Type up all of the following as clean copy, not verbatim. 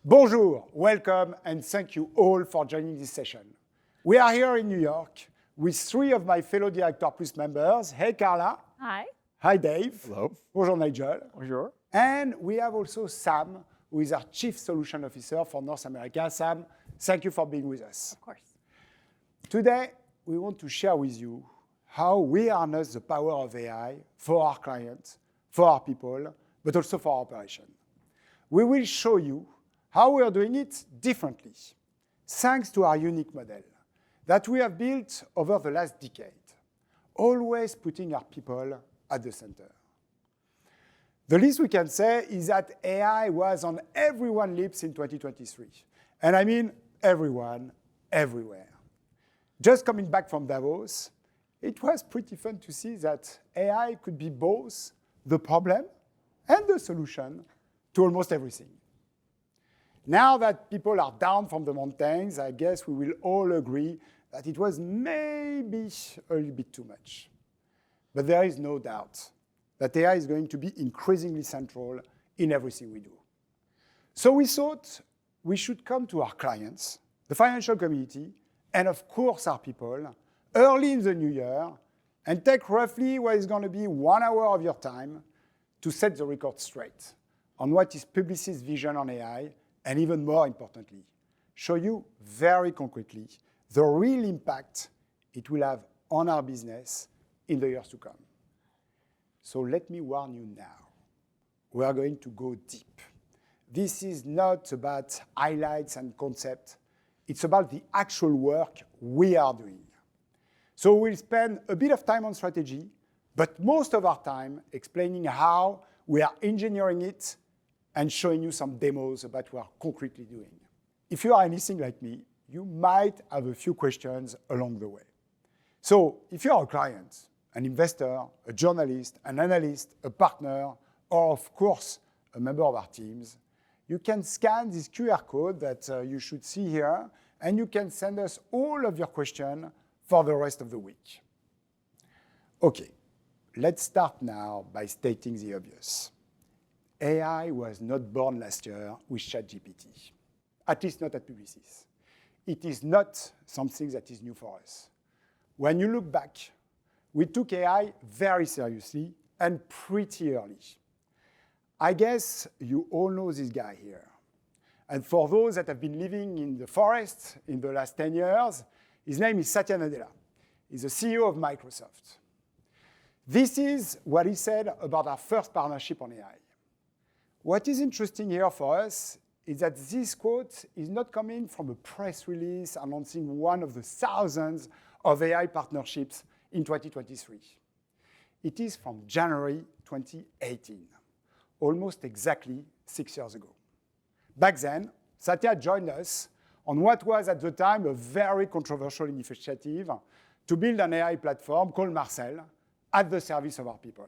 Bonjour, welcome, and thank you all for joining this session. We are here in New York with three of my fellow Director Plus members. Hey, Carla. Hi. Hi, Dave. Hello. Bonjour, Nigel. Bonjour. And we have also Sam, who is our Chief Solution Officer for North America. Sam, thank you for being with us. Of course. Today, we want to share with you how we harness the power of AI for our clients, for our people, but also for our operation. We will show you how we are doing it differently, thanks to our unique model that we have built over the last decade, always putting our people at the center. The least we can say is that AI was on everyone's lips in 2023. And I mean everyone, everywhere. Just coming back from Davos, it was pretty fun to see that AI could be both the problem and the solution to almost everything. Now that people are down from the mountains, I guess we will all agree that it was maybe a little bit too much. But there is no doubt that AI is going to be increasingly central in everything we do. So we thought we should come to our clients, the financial community, and of course our people, early in the new year, and take roughly what is going to be 1 hour of your time to set the record straight on what is Publicis' vision on AI, and even more importantly, show you very concretely the real impact it will have on our business in the years to come. So let me warn you now, we are going to go deep. This is not about highlights and concepts, it's about the actual work we are doing. So we'll spend a bit of time on strategy, but most of our time explaining how we are engineering it and showing you some demos about what we are concretely doing. If you are anything like me, you might have a few questions along the way. So if you are a client, an investor, a journalist, an analyst, a partner, or of course, a member of our teams, you can scan this QR code that you should see here, and you can send us all of your questions for the rest of the week. Okay, let's start now by stating the obvious. AI was not born last year with ChatGPT, at least not at Publicis. It is not something that is new for us. When you look back, we took AI very seriously and pretty early. I guess you all know this guy here. And for those that have been living in the forest in the last 10 years, his name is Satya Nadella. He's the CEO of Microsoft. This is what he said about our first partnership on AI. What is interesting here for us is that this quote is not coming from a press release announcing one of the thousands of AI partnerships in 2023. It is from January 2018, almost exactly 6 years ago. Back then, Satya joined us on what was at the time a very controversial initiative to build an AI platform called Marcel at the service of our people.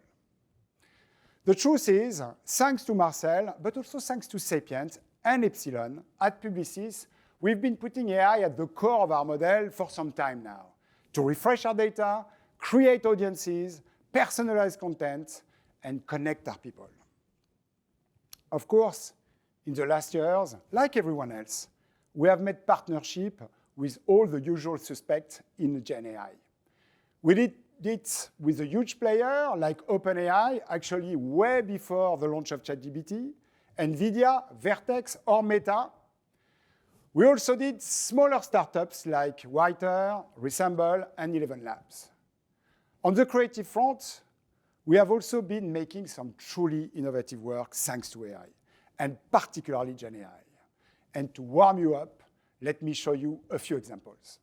The truth is, thanks to Marcel, but also thanks to Sapiens and Epsilon at Publicis, we've been putting AI at the core of our model for some time now to refresh our data, create audiences, personalize content, and connect our people. Of course, in the last years, like everyone else, we have made partnership with all the usual suspects in Gen AI. We did it with a huge player like OpenAI, actually way before the launch of ChatGPT, NVIDIA, Vertex, or Meta. We also did smaller startups like Whiter, Resemble, and 11 Labs. On the creative front, we have also been making some truly innovative work thanks to AI, and particularly Gen AI. And to warm you up, let me show you a few examples.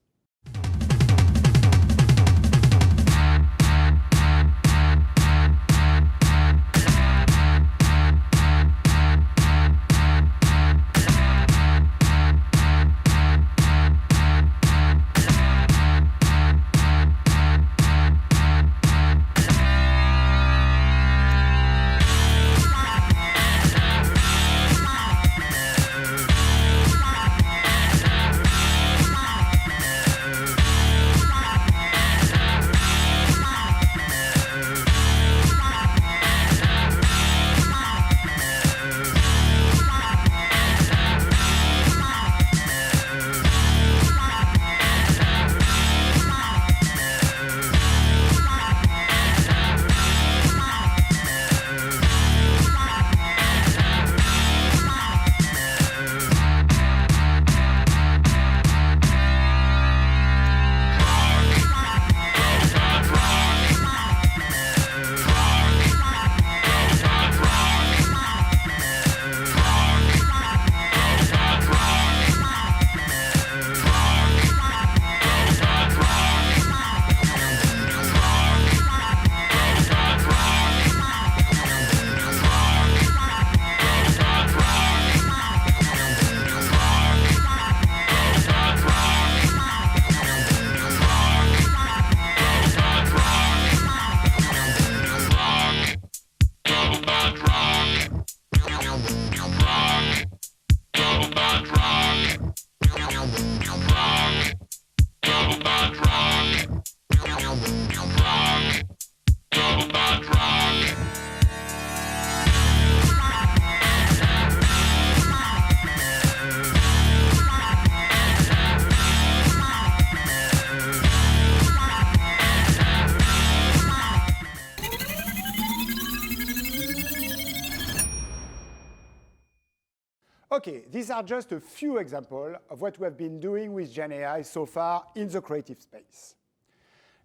Okay, these are just a few examples of what we have been doing with GenAI so far in the creative space.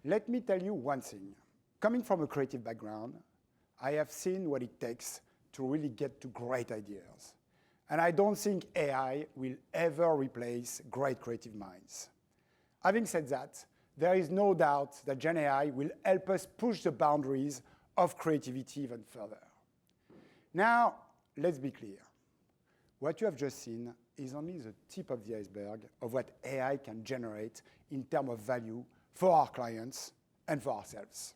Let me tell you one thing. Coming from a creative background, I have seen what it takes to really get to great ideas. And I don't think AI will ever replace great creative minds. Having said that, there is no doubt that GenAI will help us push the boundaries of creativity even further. Now, let's be clear. What you have just seen is only the tip of the iceberg of what AI can generate in terms of value for our clients and for ourselves.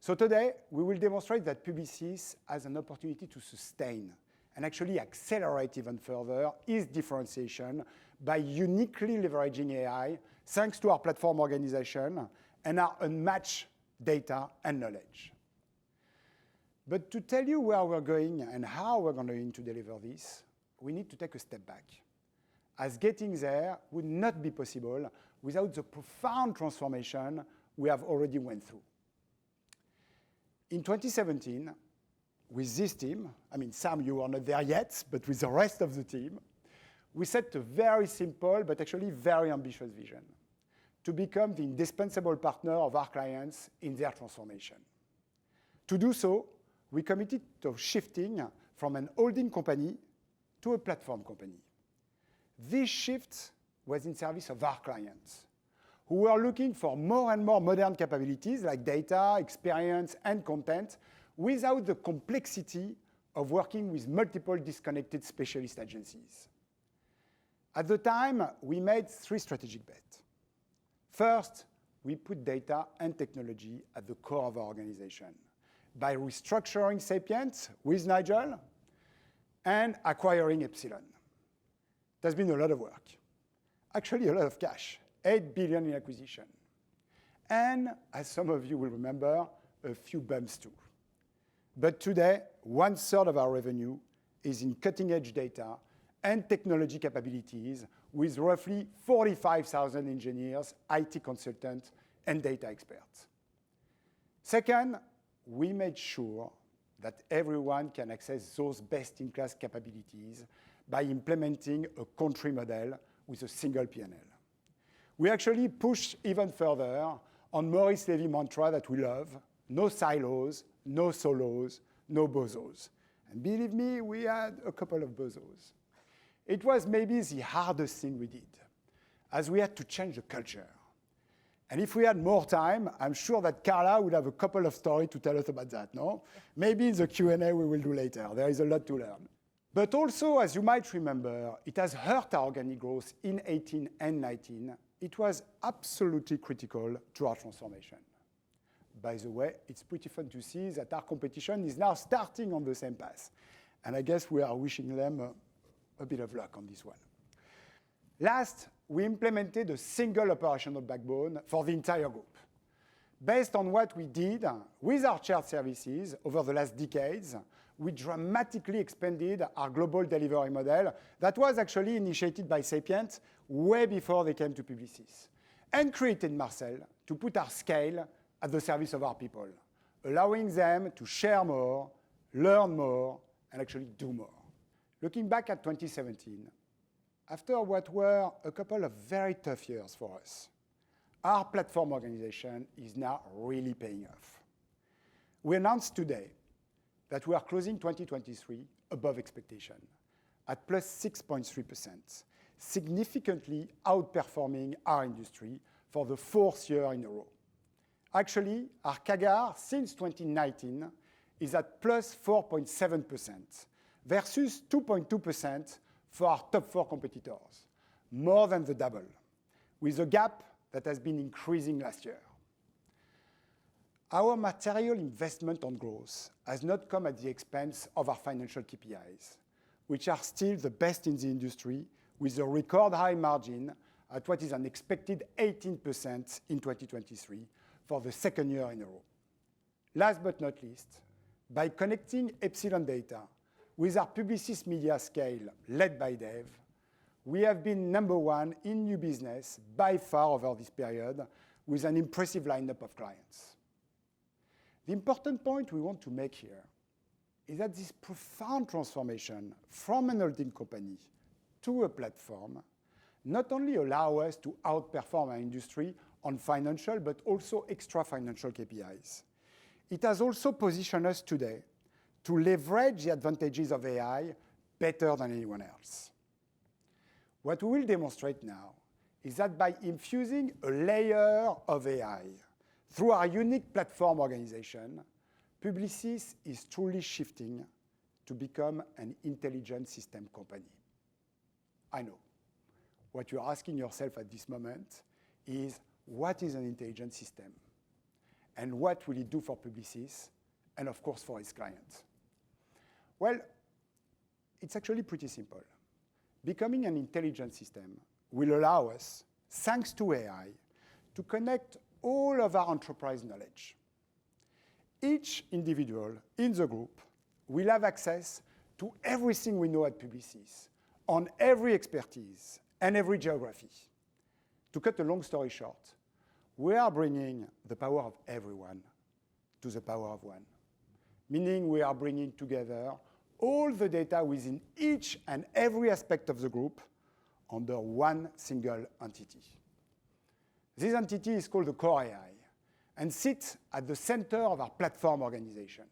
So today, we will demonstrate that Publicis has an opportunity to sustain and actually accelerate even further its differentiation by uniquely leveraging AI thanks to our platform organization and our unmatched data and knowledge. But to tell you where we're going and how we're going to deliver this, we need to take a step back, as getting there would not be possible without the profound transformation we have already went through. In 2017, with this team, Sam, you are not there yet, but with the rest of the team, we set a very simple but actually very ambitious vision to become the indispensable partner of our clients in their transformation. To do so, we committed to shifting from an holding company to a platform company. This shift was in service of our clients, who were looking for more and more modern capabilities like data, experience, and content without the complexity of working with multiple disconnected specialist agencies. At the time, we made 3 strategic bets. First, we put data and technology at the core of our organization by restructuring Sapiens with Nigel and acquiring Epsilon. There's been a lot of work, actually a lot of cash, 8 billion in acquisition. And as some of you will remember, a few bumps too. But today, 1/3 of our revenue is in cutting-edge data and technology capabilities with roughly 45,000 engineers, IT consultants, and data experts. Second, we made sure that everyone can access those best-in-class capabilities by implementing a country model with a single P&L. We actually pushed even further on Maurice Lévy's mantra that we love: no silos, no solos, no bozos. And believe me, we had a couple of bozos. It was maybe the hardest thing we did, as we had to change the culture. And if we had more time, I'm sure that Carla would have a couple of stories to tell us about that, no? Maybe in the Q&A we will do later. There is a lot to learn. But also, as you might remember, it has hurt our organic growth in 18 and 19. It was absolutely critical to our transformation. By the way, it's pretty fun to see that our competition is now starting on the same path. And I guess we are wishing them a bit of luck on this one. Last, we implemented a single operational backbone for the entire group. Based on what we did with our shared services over the last decades, we dramatically expanded our global delivery model that was actually initiated by Sapiens way before they came to Publicis, and created Marcel to put our scale at the service of our people, allowing them to share more, learn more, and actually do more. Looking back at 2017, after what were a couple of very tough years for us, our platform organization is now really paying off. We announced today that we are closing 2023 above expectation at plus 6.3%, significantly outperforming our industry for the 4th year in a row. Actually, our CAGR since 2019 is at plus 4.7% versus 2.2% for our top 4 competitors, more than the double, with a gap that has been increasing last year. Our material investment on growth has not come at the expense of our financial KPIs, which are still the best in the industry, with a record high margin at what is an expected 18% in 2023 for the 2nd year in a row. Last but not least, by connecting Epsilon data with our Publicis Media scale led by Dave, we have been #1 in new business by far over this period with an impressive lineup of clients. The important point we want to make here is that this profound transformation from an holding company to a platform not only allow us to outperform our industry on financial but also extra-financial KPIs. It has also positioned us today to leverage the advantages of AI better than anyone else. What we will demonstrate now is that by infusing a layer of AI through our unique platform organization, Publicis is truly shifting to become an intelligent system company. I know. What you're asking yourself at this moment is, what is an intelligent system? And what will it do for Publicis and, of course, for its clients? Well, it's actually pretty simple. Becoming an intelligent system will allow us, thanks to AI, to connect all of our enterprise knowledge. Each individual in the group will have access to everything we know at Publicis, on every expertise and every geography. To cut a long story short, we are bringing the power of everyone to the power of one, meaning we are bringing together all the data within each and every aspect of the group under one single entity. This entity is called the Core AI and sits at the center of our platform organization.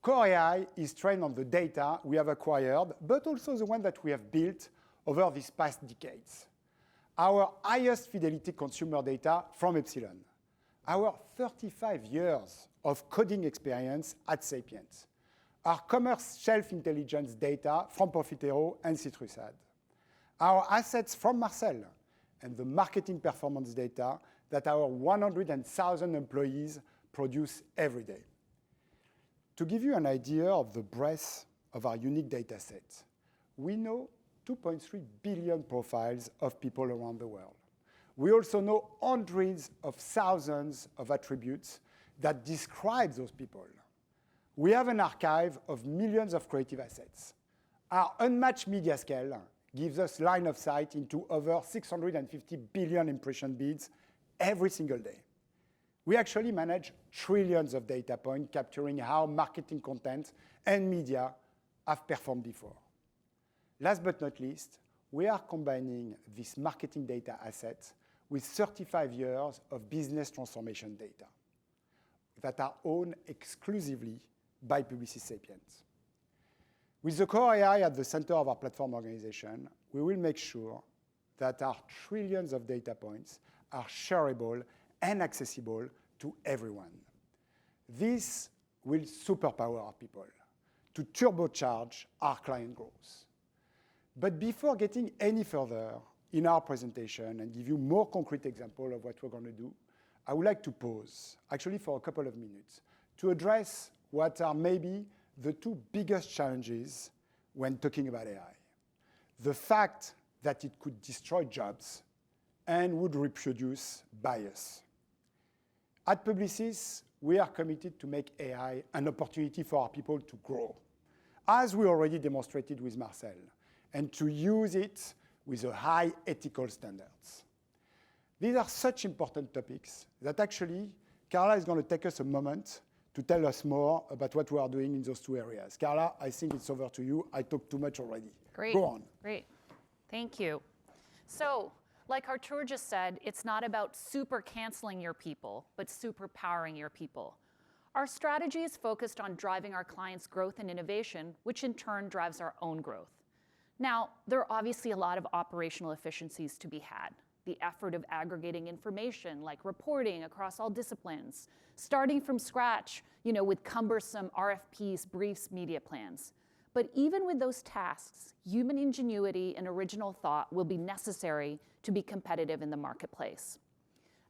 Core AI is trained on the data we have acquired, but also the one that we have built over these past decades. Our highest fidelity consumer data from Epsilon, our 35 years of coding experience at Sapiens, our commerce shelf intelligence data from Profitero and CitrusAd, our assets from Marcel, and the marketing performance data that our 100,000 employees produce every day. To give you an idea of the breadth of our unique data set, we know 2.3 billion profiles of people around the world. We also know hundreds of thousands of attributes that describe those people. We have an archive of millions of creative assets. Our unmatched media scale gives us line of sight into over 650 billion impression beats every single day. We actually manage trillions of data points capturing how marketing content and media have performed before. Last but not least, we are combining this marketing data asset with 35 years of business transformation data that are owned exclusively by Publicis Sapiens. With the Core AI at the center of our platform organization, we will make sure that our trillions of data points are shareable and accessible to everyone. This will superpower our people to turbocharge our client growth. But before getting any further in our presentation and give you more concrete example of what we're going to do, I would like to pause, actually for a couple of minutes, to address what are maybe the two biggest challenges when talking about AI. The fact that it could destroy jobs and would reproduce bias. At Publicis, we are committed to make AI an opportunity for our people to grow, as we already demonstrated with Marcel, and to use it with a high ethical standards. These are such important topics that actually Carla is going to take us a moment to tell us more about what we are doing in those two areas. Carla, I think it's over to you. I talked too much already. Great. Go on. Great. Thank you. So, like Artur just said, it's not about super canceling your people, but super powering your people. Our strategy is focused on driving our clients' growth and innovation, which in turn drives our own growth. Now, there are obviously a lot of operational efficiencies to be had. The effort of aggregating information, like reporting across all disciplines, starting from scratch, with cumbersome RFPs, briefs, media plans. But even with those tasks, human ingenuity and original thought will be necessary to be competitive in the marketplace.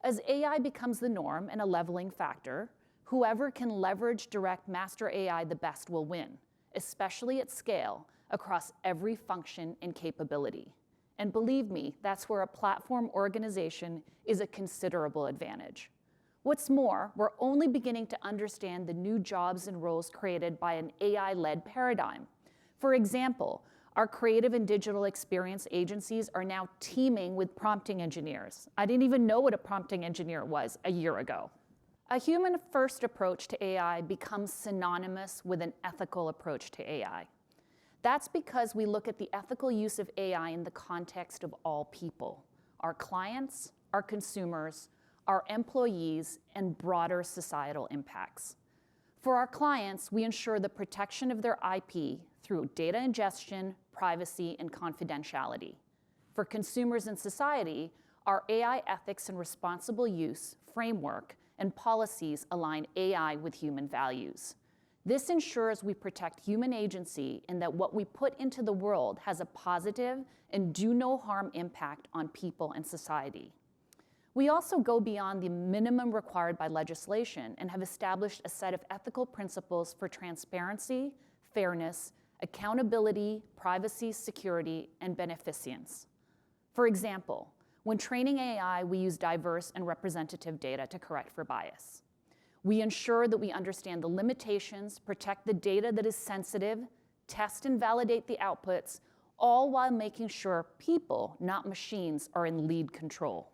As AI becomes the norm and a leveling factor, whoever can leverage direct master AI the best will win, especially at scale across every function and capability. And believe me, that's where a platform organization is a considerable advantage. What's more, we're only beginning to understand the new jobs and roles created by an AI-led paradigm. For example, our creative and digital experience agencies are now teaming with prompting engineers. I didn't even know what a prompting engineer was a year ago. A human-first approach to AI becomes synonymous with an ethical approach to AI. That's because we look at the ethical use of AI in the context of all people, our clients, our consumers, our employees, and broader societal impacts. For our clients, we ensure the protection of their IP through data ingestion, privacy, and confidentiality. For consumers and society, our AI ethics and responsible use framework and policies align AI with human values. This ensures we protect human agency and that what we put into the world has a positive and do no harm impact on people and society. We also go beyond the minimum required by legislation and have established a set of ethical principles for transparency, fairness, accountability, privacy, security, and beneficence. For example, when training AI, we use diverse and representative data to correct for bias. We ensure that we understand the limitations, protect the data that is sensitive, test and validate the outputs, all while making sure people, not machines, are in lead control.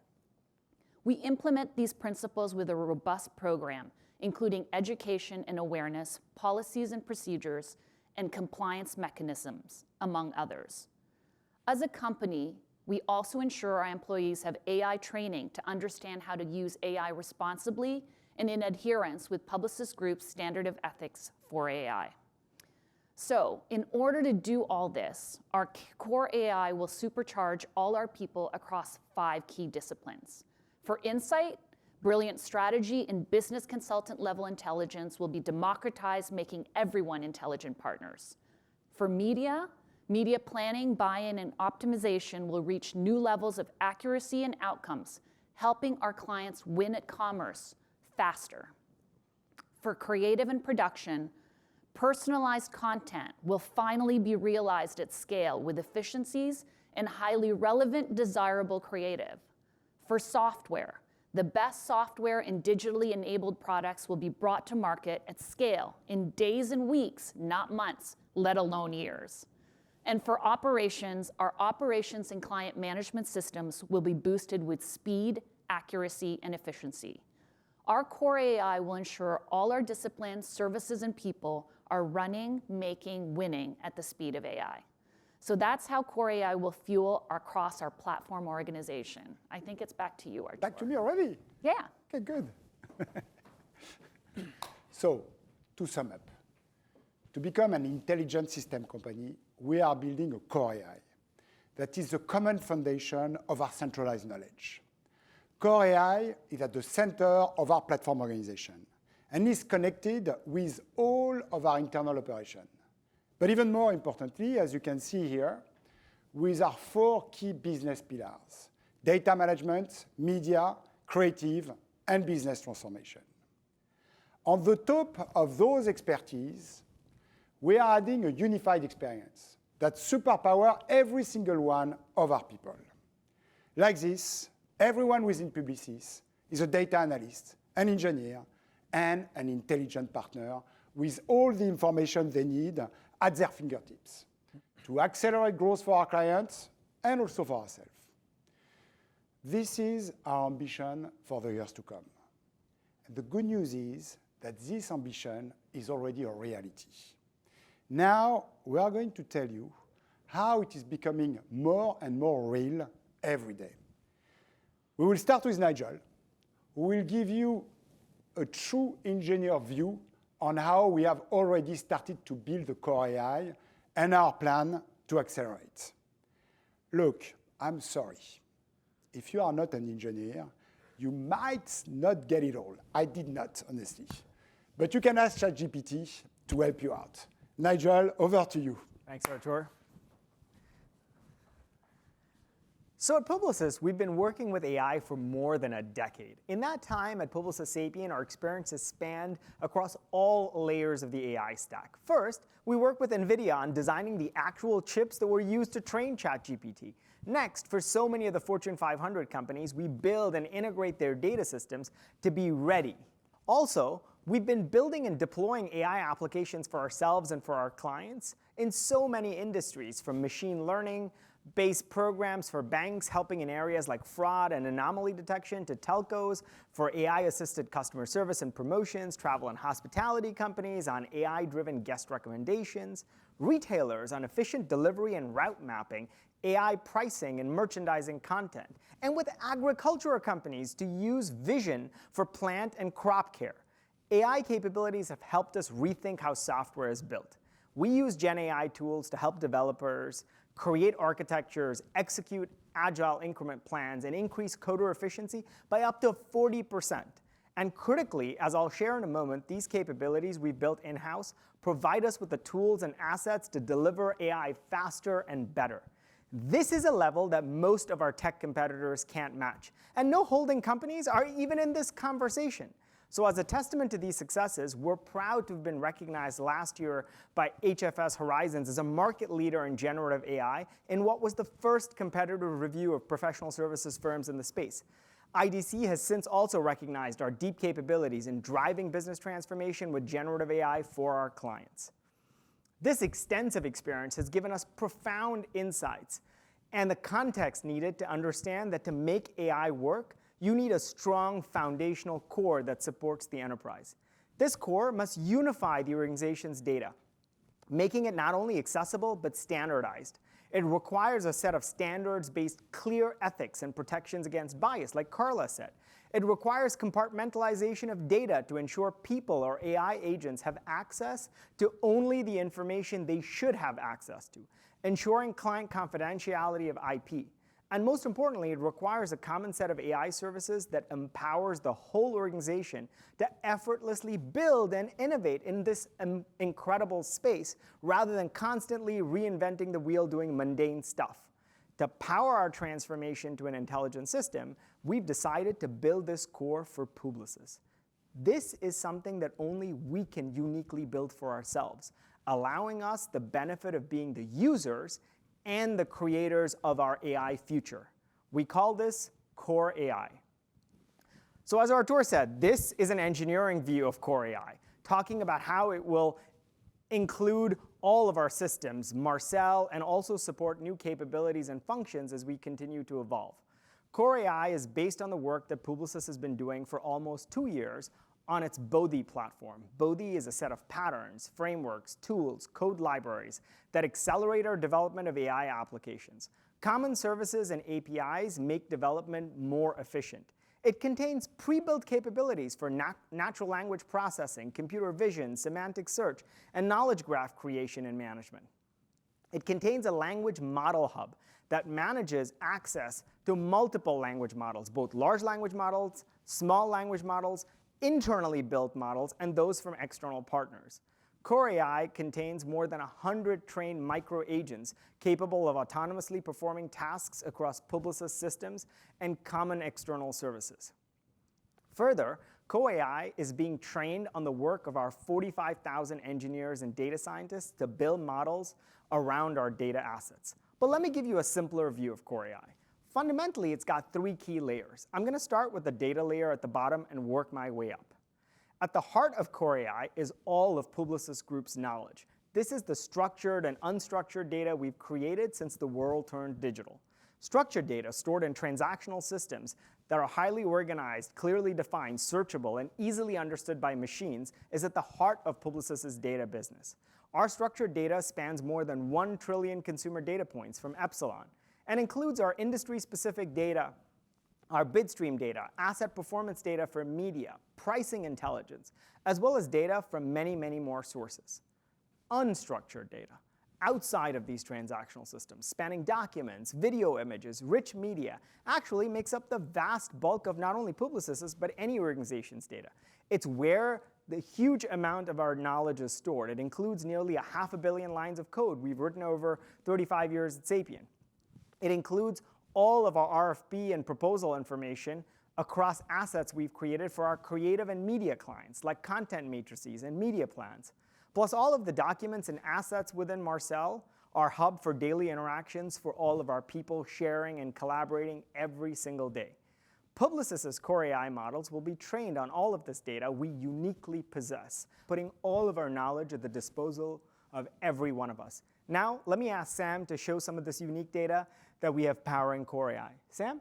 We implement these principles with a robust program, including education and awareness, policies and procedures, and compliance mechanisms, among others. As a company, we also ensure our employees have AI training to understand how to use AI responsibly and in adherence with Publicis Groupe's standard of ethics for AI. So, in order to do all this, our core AI will supercharge all our people across 5 key disciplines. For insight, brilliant strategy and business consultant level intelligence will be democratized, making everyone intelligent partners. For media planning, buy-in, and optimization will reach new levels of accuracy and outcomes, helping our clients win at commerce faster. For creative and production, personalized content will finally be realized at scale with efficiencies and highly relevant, desirable creative. For software, the best software and digitally enabled products will be brought to market at scale in days and weeks, not months, let alone years. And for operations, our operations and client management systems will be boosted with speed, accuracy, and efficiency. Our core AI will ensure all our disciplines, services, and people are running, making, winning at the speed of AI. So that's how core AI will fuel across our platform organization. I think it's back to you, Artur. Back to me already? Yeah. Okay, good. So, to sum up, to become an intelligent system company, we are building a core AI that is the common foundation of our centralized knowledge. Core AI is at the center of our platform organization and is connected with all of our internal operations. But even more importantly, as you can see here, with our 4 key business pillars: data management, media, creative, and business transformation. On the top of those expertise, we are adding a unified experience that superpowers every single one of our people. Like this, everyone within Publicis is a data analyst, an engineer, and an intelligent partner with all the information they need at their fingertips to accelerate growth for our clients and also for ourselves. This is our ambition for the years to come. And the good news is that this ambition is already a reality. Now, we are going to tell you how it is becoming more and more real every day. We will start with Nigel, who will give you a true engineer view on how we have already started to build the core AI and our plan to accelerate. Look, I'm sorry. If you are not an engineer, you might not get it all. I did not, honestly. But you can ask ChatGPT to help you out. Nigel, over to you. Thanks, Artur. So at Publicis, we've been working with AI for more than a decade. In that time at Publicis Sapient, our experience has spanned across all layers of the AI stack. First, we worked with NVIDIA on designing the actual chips that were used to train ChatGPT. Next, for so many of the Fortune 500 companies, we build and integrate their data systems to be ready. Also, we've been building and deploying AI applications for ourselves and for our clients in so many industries, from machine learning, based programs for banks helping in areas like fraud and anomaly detection, to telcos for AI-assisted customer service and promotions, travel and hospitality companies on AI-driven guest recommendations, retailers on efficient delivery and route mapping, AI pricing and merchandising content, and with agricultural companies to use vision for plant and crop care. AI capabilities have helped us rethink how software is built. We use Gen AI tools to help developers create architectures, execute agile increment plans, and increase coder efficiency by up to 40%. And critically, as I'll share in a moment, these capabilities we've built in-house provide us with the tools and assets to deliver AI faster and better. This is a level that most of our tech competitors can't match, and no holding companies are even in this conversation. So as a testament to these successes, we're proud to have been recognized last year by HFS Horizons as a market leader in generative AI in what was the first competitive review of professional services firms in the space. IDC has since also recognized our deep capabilities in driving business transformation with generative AI for our clients. This extensive experience has given us profound insights and the context needed to understand that to make AI work, you need a strong foundational core that supports the enterprise. This core must unify the organization's data, making it not only accessible but standardized. It requires a set of standards-based clear ethics and protections against bias, like Carla said. It requires compartmentalization of data to ensure people or AI agents have access to only the information they should have access to, ensuring client confidentiality of IP. And most importantly, it requires a common set of AI services that empowers the whole organization to effortlessly build and innovate in this incredible space rather than constantly reinventing the wheel doing mundane stuff. To power our transformation to an intelligent system, we've decided to build this core for Publicis. This is something that only we can uniquely build for ourselves, allowing us the benefit of being the users and the creators of our AI future. We call this Core AI. So as Artur said, this is an engineering view of Core AI, talking about how it will include all of our systems, Marcel, and also support new capabilities and functions as we continue to evolve. Core AI is based on the work that Publicis has been doing for almost 2 years on its Bodhi platform. Bodhi is a set of patterns, frameworks, tools, code libraries that accelerate our development of AI applications. Common services and APIs make development more efficient. It contains pre-built capabilities for natural language processing, computer vision, semantic search, and knowledge graph creation and management. It contains a language model hub that manages access to multiple language models, both large language models, small language models, internally built models, and those from external partners. Core AI contains more than 100 trained micro-agents capable of autonomously performing tasks across Publicis systems and common external services. Further, Core AI is being trained on the work of our 45,000 engineers and data scientists to build models around our data assets. But let me give you a simpler view of Core AI. Fundamentally, it's got 3 key layers. I'm going to start with the data layer at the bottom and work my way up. At the heart of Core AI is all of Publicis Group's knowledge. This is the structured and unstructured data we've created since the world turned digital. Structured data stored in transactional systems that are highly organized, clearly defined, searchable, and easily understood by machines is at the heart of Publicis' data business. Our structured data spans more than 1 trillion consumer data points from Epsilon and includes our industry-specific data, our bidstream data, asset performance data for media, pricing intelligence, as well as data from many, many more sources. Unstructured data, outside of these transactional systems, spanning documents, video images, rich media, actually makes up the vast bulk of not only Publicis' but any organization's data. It's where the huge amount of our knowledge is stored. It includes nearly 500 million lines of code we've written over 35 years at Sapien. It includes all of our RFP and proposal information across assets we've created for our creative and media clients, like content matrices and media plans, plus all of the documents and assets within Marcel, our hub for daily interactions for all of our people sharing and collaborating every single day. Publicis' Core AI models will be trained on all of this data we uniquely possess, putting all of our knowledge at the disposal of every one of us. Now, let me ask Sam to show some of this unique data that we have powering Core AI. Sam?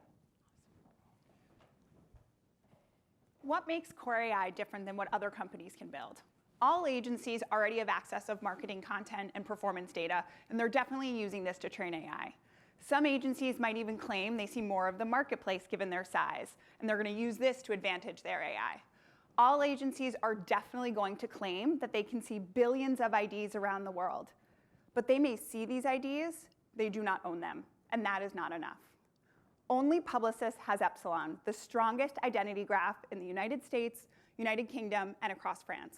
What makes Core AI different than what other companies can build? All agencies already have access of marketing content and performance data, and they're definitely using this to train AI. Some agencies might even claim they see more of the marketplace given their size, and they're going to use this to advantage their AI. All agencies are definitely going to claim that they can see billions of IDs around the world. But they may see these IDs, they do not own them, and that is not enough. Only Publicis has Epsilon, the strongest identity graph in the United States, United Kingdom, and across France.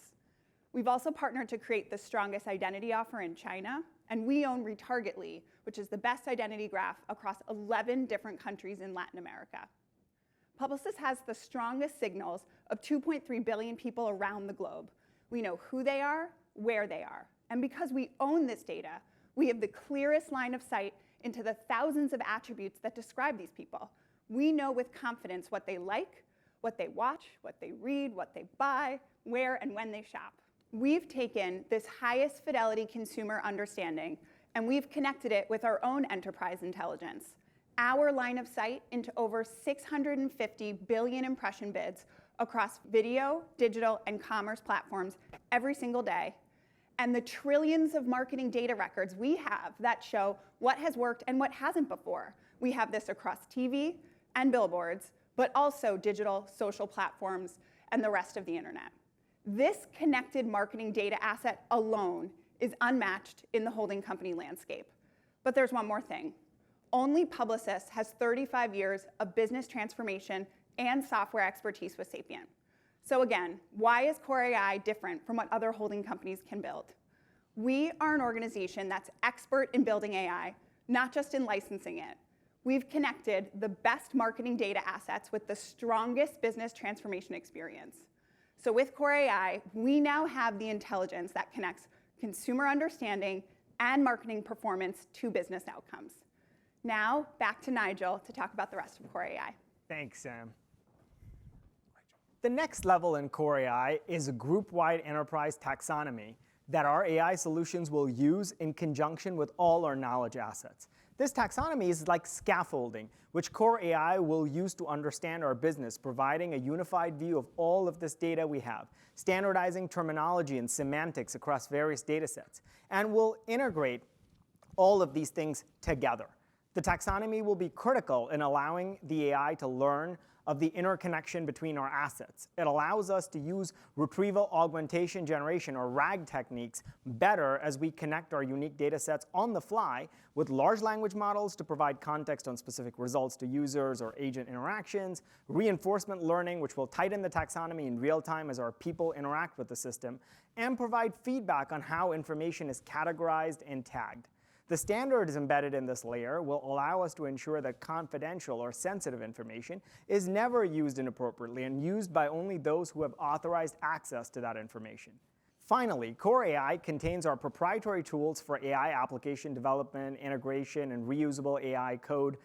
We've also partnered to create the strongest identity offer in China, and we own Retargetly, which is the best identity graph across 11 different countries in Latin America. Publicis has the strongest signals of 2.3 billion people around the globe. We know who they are, where they are. And because we own this data, we have the clearest line of sight into the thousands of attributes that describe these people. We know with confidence what they like, what they watch, what they read, what they buy, where and when they shop. We've taken this highest fidelity consumer understanding and we've connected it with our own enterprise intelligence. Our line of sight into over 650 billion impression bids across video, digital, and commerce platforms every single day, and the trillions of marketing data records we have that show what has worked and what hasn't before. We have this across TV and billboards, but also digital, social platforms, and the rest of the internet. This connected marketing data asset alone is unmatched in the holding company landscape. But there's one more thing. Only Publicis has 35 years of business transformation and software expertise with Sapient. So again, why is Core AI different from what other holding companies can build? We are an organization that's expert in building AI, not just in licensing it. We've connected the best marketing data assets with the strongest business transformation experience. So with Core AI, we now have the intelligence that connects consumer understanding and marketing performance to business outcomes. Now, back to Nigel to talk about the rest of Core AI. Thanks, Sam. The next level in Core AI is a group-wide enterprise taxonomy that our AI solutions will use in conjunction with all our knowledge assets. This taxonomy is like scaffolding, which Core AI will use to understand our business, providing a unified view of all of this data we have, standardizing terminology and semantics across various data sets, and will integrate all of these things together. The taxonomy will be critical in allowing the AI to learn of the interconnection between our assets. It allows us to use retrieval augmentation generation, or RAG techniques, better as we connect our unique data sets on the fly with large language models to provide context on specific results to users or agent interactions, reinforcement learning, which will tighten the taxonomy in real time as our people interact with the system, and provide feedback on how information is categorized and tagged. The standards embedded in this layer will allow us to ensure that confidential or sensitive information is never used inappropriately and used by only those who have authorized access to that information. Finally, Core AI contains our proprietary tools for AI application development, integration, and reusable AI code,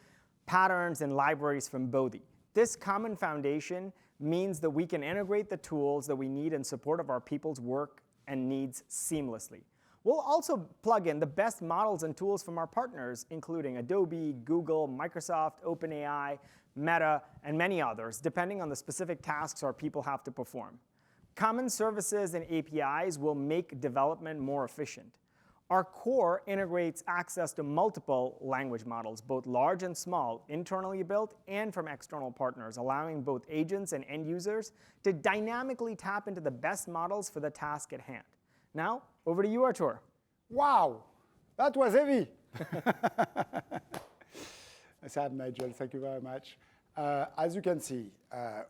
patterns, and libraries from Bodhi. This common foundation means that we can integrate the tools that we need in support of our people's work and needs seamlessly. We'll also plug in the best models and tools from our partners, including Adobe, Google, Microsoft, OpenAI, Meta, and many others, depending on the specific tasks our people have to perform. Common services and APIs will make development more efficient. Our core integrates access to multiple language models, both large and small, internally built and from external partners, allowing both agents and end users to dynamically tap into the best models for the task at hand. Now, over to you, Artur. Wow, that was heavy. Sad, Nigel, thank you very much. As you can see,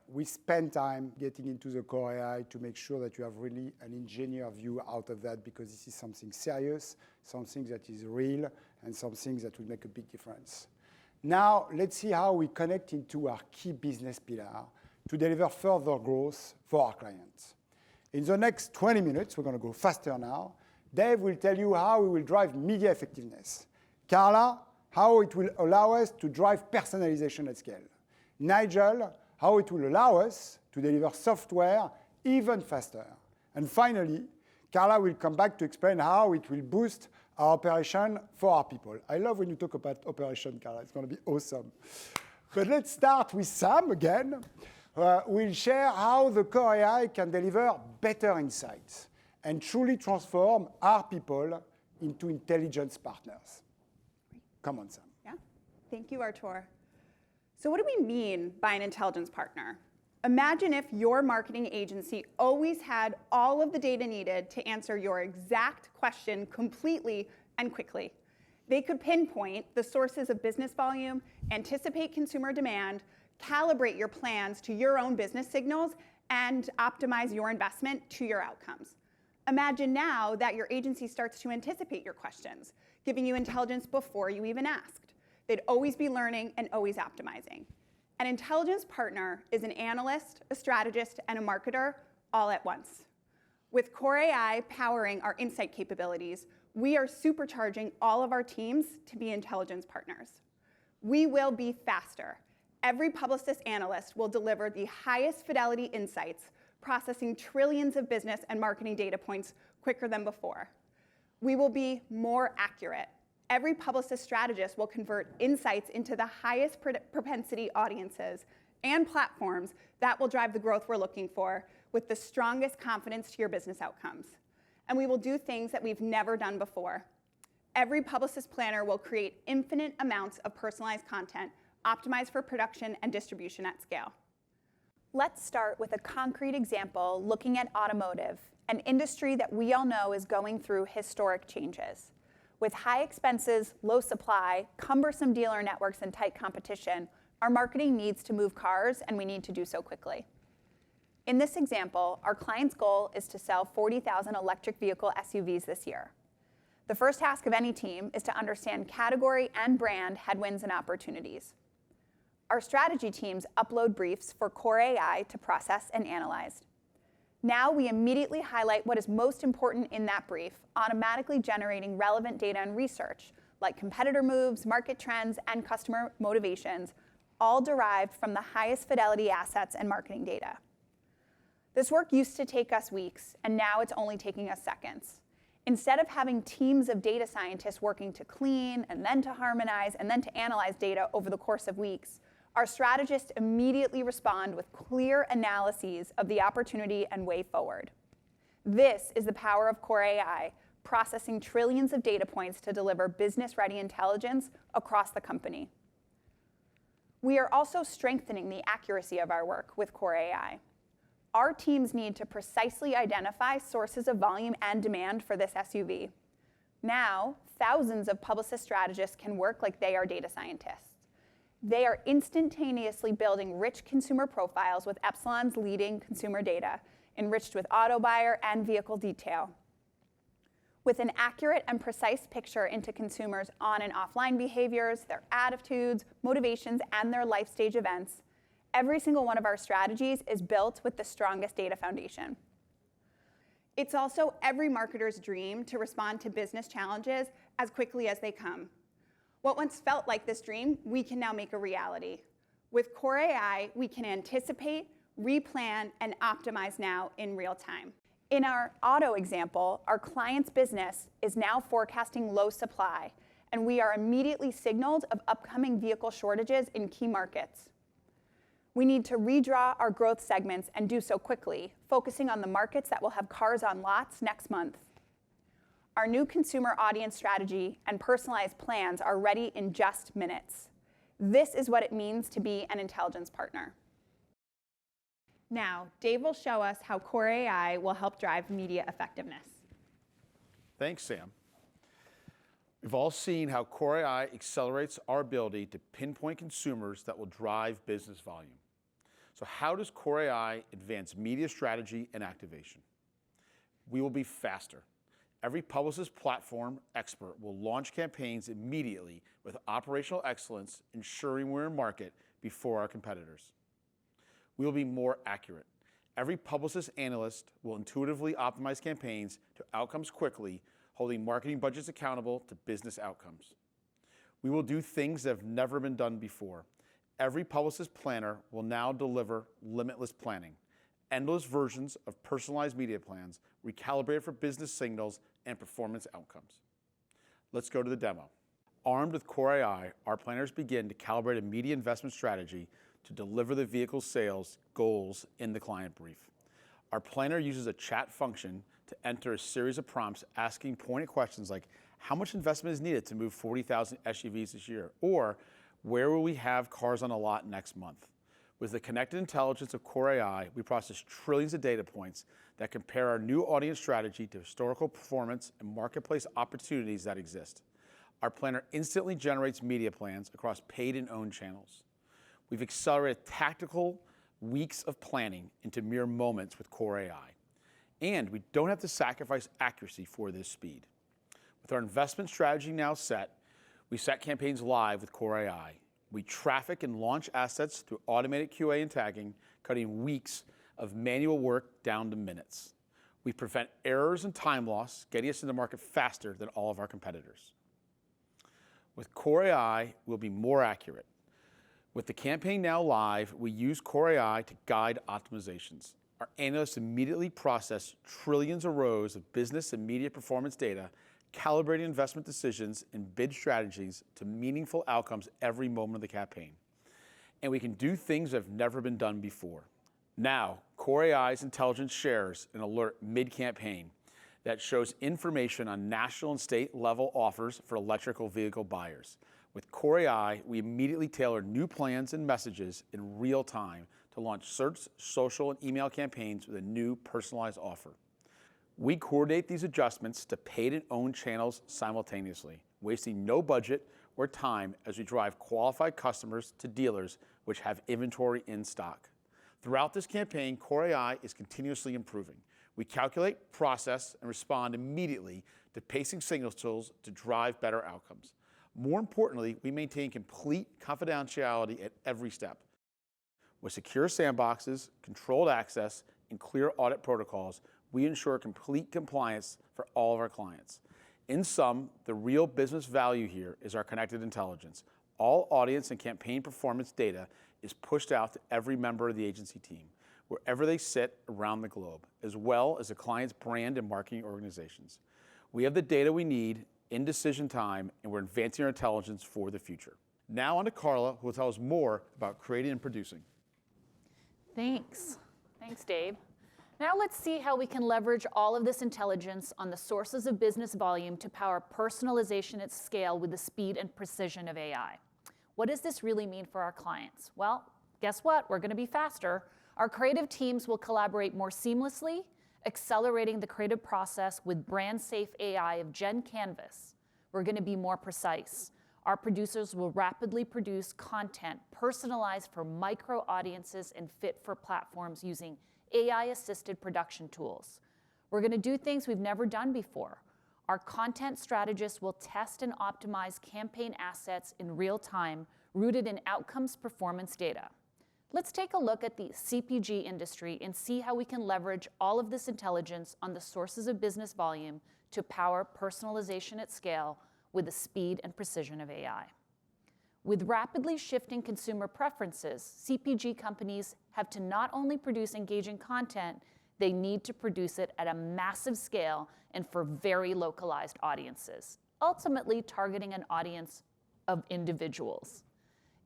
we spend time getting into the Core AI to make sure that you have really an engineer view out of that, because this is something serious, something that is real, and something that will make a big difference. Now, let's see how we connect into our key business pillar to deliver further growth for our clients. In the next 20 minutes, we're going to go faster now. Dave will tell you how we will drive media effectiveness. Carla, how it will allow us to drive personalization at scale. Nigel, how it will allow us to deliver software even faster. And finally, Carla will come back to explain how it will boost our operation for our people. I love when you talk about operation, Carla. It's going to be awesome. But let's start with Sam again. We'll share how the core AI can deliver better insights and truly transform our people into intelligence partners. Come on, Sam. Yeah, thank you, Artur. So what do we mean by an intelligence partner? Imagine if your marketing agency always had all of the data needed to answer your exact question completely and quickly. They could pinpoint the sources of business volume, anticipate consumer demand, calibrate your plans to your own business signals, and optimize your investment to your outcomes. Imagine now that your agency starts to anticipate your questions, giving you intelligence before you even asked. They'd always be learning and always optimizing. An intelligence partner is an analyst, a strategist, and a marketer all at once. With Core AI powering our insight capabilities, we are supercharging all of our teams to be intelligence partners. We will be faster. Every Publicis analyst will deliver the highest fidelity insights, processing trillions of business and marketing data points quicker than before. We will be more accurate. Every Publicis strategist will convert insights into the highest propensity audiences and platforms that will drive the growth we're looking for with the strongest confidence to your business outcomes. And we will do things that we've never done before. Every Publicis planner will create infinite amounts of personalized content optimized for production and distribution at scale. Let's start with a concrete example looking at automotive, an industry that we all know is going through historic changes. With high expenses, low supply, cumbersome dealer networks, and tight competition, our marketing needs to move cars, and we need to do so quickly. In this example, our client's goal is to sell 40,000 electric vehicle SUVs this year. The first task of any team is to understand category and brand headwinds and opportunities. Our strategy teams upload briefs for Core AI to process and analyze. Now we immediately highlight what is most important in that brief, automatically generating relevant data and research, like competitor moves, market trends, and customer motivations, all derived from the highest fidelity assets and marketing data. This work used to take us weeks, and now it's only taking us seconds. Instead of having teams of data scientists working to clean, and then to harmonize, and then to analyze data over the course of weeks, our strategists immediately respond with clear analyses of the opportunity and way forward. This is the power of Core AI, processing trillions of data points to deliver business-ready intelligence across the company. We are also strengthening the accuracy of our work with Core AI. Our teams need to precisely identify sources of volume and demand for this SUV. Now, thousands of Publicis strategists can work like they are data scientists. They are instantaneously building rich consumer profiles with Epsilon's leading consumer data, enriched with auto buyer and vehicle detail. With an accurate and precise picture into consumers' on and offline behaviors, their attitudes, motivations, and their life stage events, every single one of our strategies is built with the strongest data foundation. It's also every marketer's dream to respond to business challenges as quickly as they come. What once felt like this dream, we can now make a reality. With Core AI, we can anticipate, replan, and optimize now in real time. In our auto example, our client's business is now forecasting low supply, and we are immediately signaled of upcoming vehicle shortages in key markets. We need to redraw our growth segments and do so quickly, focusing on the markets that will have cars on lots next month. Our new consumer audience strategy and personalized plans are ready in just minutes. This is what it means to be an intelligence partner. Now, Dave will show us how Core AI will help drive media effectiveness. Thanks, Sam. We've all seen how Core AI accelerates our ability to pinpoint consumers that will drive business volume. So how does Core AI advance media strategy and activation? We will be faster. Every Publicis platform expert will launch campaigns immediately with operational excellence, ensuring we're in market before our competitors. We will be more accurate. Every Publicis analyst will intuitively optimize campaigns to outcomes quickly, holding marketing budgets accountable to business outcomes. We will do things that have never been done before. Every Publicis planner will now deliver limitless planning, endless versions of personalized media plans recalibrated for business signals and performance outcomes. Let's go to the demo. Armed with Core AI, our planners begin to calibrate a media investment strategy to deliver the vehicle sales goals in the client brief. Our planner uses a chat function to enter a series of prompts asking pointed questions like, how much investment is needed to move 40,000 SUVs this year? Or, where will we have cars on a lot next month? With the connected intelligence of Core AI, we process trillions of data points that compare our new audience strategy to historical performance and marketplace opportunities that exist. Our planner instantly generates media plans across paid and owned channels. We've accelerated tactical weeks of planning into mere moments with Core AI. And we don't have to sacrifice accuracy for this speed. With our investment strategy now set, we set campaigns live with Core AI. We traffic and launch assets through automated QA and tagging, cutting weeks of manual work down to minutes. We prevent errors and time loss, getting us into the market faster than all of our competitors. With Core AI, we'll be more accurate. With the campaign now live, we use Core AI to guide optimizations. Our analysts immediately process trillions of rows of business and media performance data, calibrating investment decisions and bid strategies to meaningful outcomes every moment of the campaign. And we can do things that have never been done before. Now, Core AI's intelligence shares an alert mid-campaign that shows information on national and state level offers for electrical vehicle buyers. With Core AI, we immediately tailor new plans and messages in real time to launch search, social, and email campaigns with a new personalized offer. We coordinate these adjustments to paid and owned channels simultaneously, wasting no budget or time as we drive qualified customers to dealers which have inventory in stock. Throughout this campaign, Core AI is continuously improving. We calculate, process, and respond immediately to pacing signals tools to drive better outcomes. More importantly, we maintain complete confidentiality at every step. With secure sandboxes, controlled access, and clear audit protocols, we ensure complete compliance for all of our clients. In sum, the real business value here is our connected intelligence. All audience and campaign performance data is pushed out to every member of the agency team, wherever they sit around the globe, as well as the client's brand and marketing organizations. We have the data we need in decision time, and we're advancing our intelligence for the future. Now on to Carla, who will tell us more about creating and producing. Thanks. Thanks, Dave. Now let's see how we can leverage all of this intelligence on the sources of business volume to power personalization at scale with the speed and precision of AI. What does this really mean for our clients? Well, guess what? We're going to be faster. Our creative teams will collaborate more seamlessly, accelerating the creative process with brand-safe AI of Gen Canvas. We're going to be more precise. Our producers will rapidly produce content personalized for micro audiences and fit for platforms using AI-assisted production tools. We're going to do things we've never done before. Our content strategists will test and optimize campaign assets in real time, rooted in outcomes performance data. Let's take a look at the CPG industry and see how we can leverage all of this intelligence on the sources of business volume to power personalization at scale with the speed and precision of AI. With rapidly shifting consumer preferences, CPG companies have to not only produce engaging content, they need to produce it at a massive scale and for very localized audiences, ultimately targeting an audience of individuals.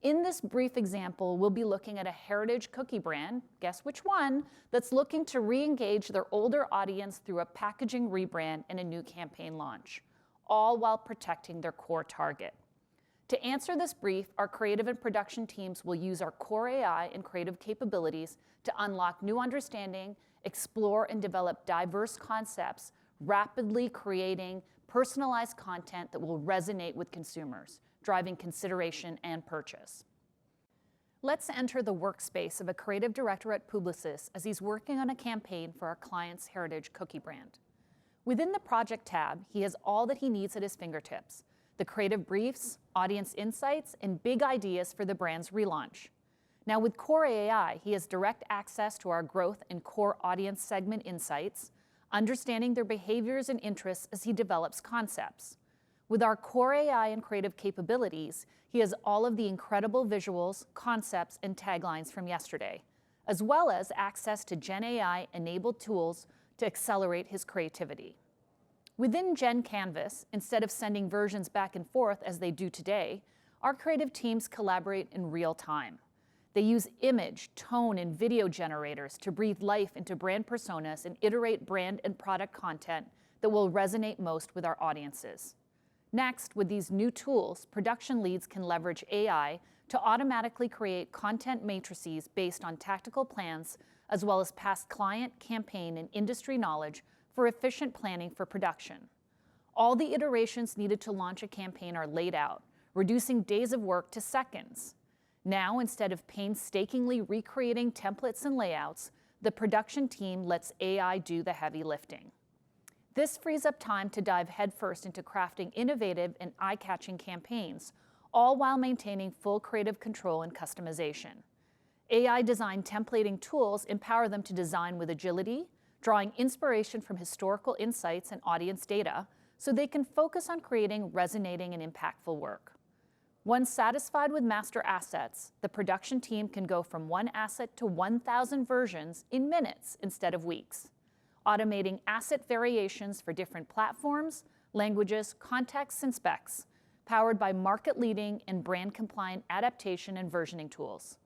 In this brief example, we'll be looking at a heritage cookie brand, guess which one, that's looking to re-engage their older audience through a packaging rebrand and a new campaign launch, all while protecting their core target. To answer this brief, our creative and production teams will use our Core AI and creative capabilities to unlock new understanding, explore and develop diverse concepts, rapidly creating personalized content that will resonate with consumers, driving consideration and purchase. Let's enter the workspace of a creative director at Publicis as he's working on a campaign for our client's heritage cookie brand. Within the project tab, he has all that he needs at his fingertips: the creative briefs, audience insights, and big ideas for the brand's relaunch. Now with Core AI, he has direct access to our growth and core audience segment insights, understanding their behaviors and interests as he develops concepts. With our Core AI and creative capabilities, he has all of the incredible visuals, concepts, and taglines from yesterday, as well as access to Gen AI-enabled tools to accelerate his creativity. Within Gen Canvas, instead of sending versions back and forth as they do today, our creative teams collaborate in real time. They use image, tone, and video generators to breathe life into brand personas and iterate brand and product content that will resonate most with our audiences. Next, with these new tools, production leads can leverage AI to automatically create content matrices based on tactical plans, as well as past client, campaign, and industry knowledge for efficient planning for production. All the iterations needed to launch a campaign are laid out, reducing days of work to seconds. Now, instead of painstakingly recreating templates and layouts, the production team lets AI do the heavy lifting. This frees up time to dive headfirst into crafting innovative and eye-catching campaigns, all while maintaining full creative control and customization. AI-designed templating tools empower them to design with agility, drawing inspiration from historical insights and audience data, so they can focus on creating resonating and impactful work. Once satisfied with master assets, the production team can go from one asset to 1,000 versions in minutes instead of weeks, automating asset variations for different platforms, languages, contexts, and specs, powered by market-leading and brand-compliant adaptation and versioning tools.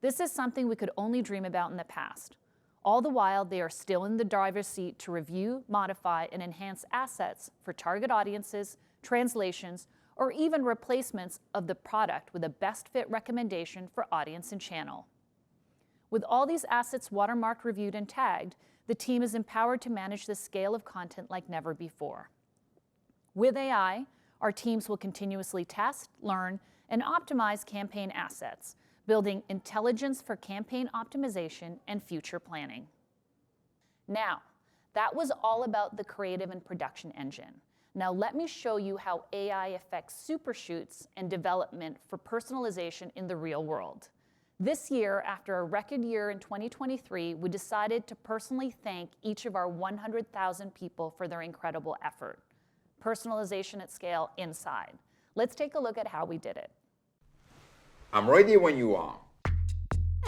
This is something we could only dream about in the past. All the while, they are still in the driver's seat to review, modify, and enhance assets for target audiences, translations, or even replacements of the product with a best fit recommendation for audience and channel. With all these assets watermarked, reviewed, and tagged, the team is empowered to manage the scale of content like never before. With AI, our teams will continuously test, learn, and optimize campaign assets, building intelligence for campaign optimization and future planning. Now, that was all about the creative and production engine. Now let me show you how AI affects super shoots and development for personalization in the real world. This year, after a record year in 2023, we decided to personally thank each of our 100,000 people for their incredible effort. Personalization at scale inside. Let's take a look at how we did it. I'm ready when you are.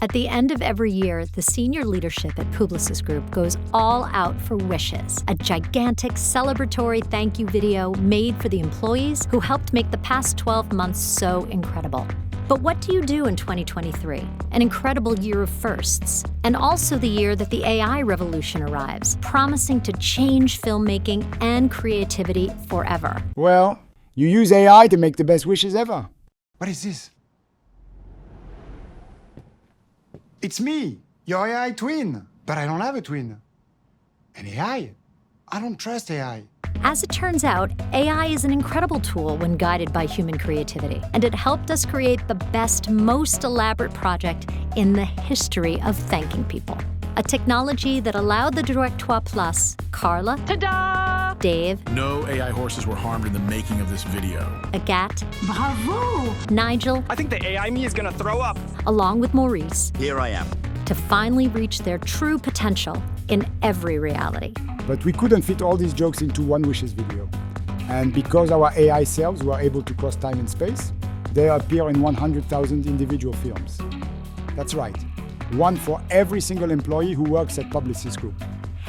At the end of every year, the senior leadership at Publicis Groupe goes all out for Wishes, a gigantic celebratory thank you video made for the employees who helped make the past 12 months so incredible. But what do you do in 2023? An incredible year of firsts, and also the year that the AI revolution arrives, promising to change filmmaking and creativity forever. Well, you use AI to make the best wishes ever. What is this? It's me, your AI twin. But I don't have a twin. And AI? I don't trust AI. As it turns out, AI is an incredible tool when guided by human creativity, and it helped us create the best, most elaborate project in the history of thanking people. A technology that allowed the Directoire Plus, Carla, Ta-da! Dave, No AI horses were harmed in the making of this video. Agathe, Bravo! Nigel, I think the AI me is gonna throw up. along with Maurice, Here I am. to finally reach their true potential in every reality. But we couldn't fit all these jokes into one Wishes video. And because our AI selves were able to cross time and space, they appear in 100,000 individual films. That's right, one for every single employee who works at Publicis Groupe.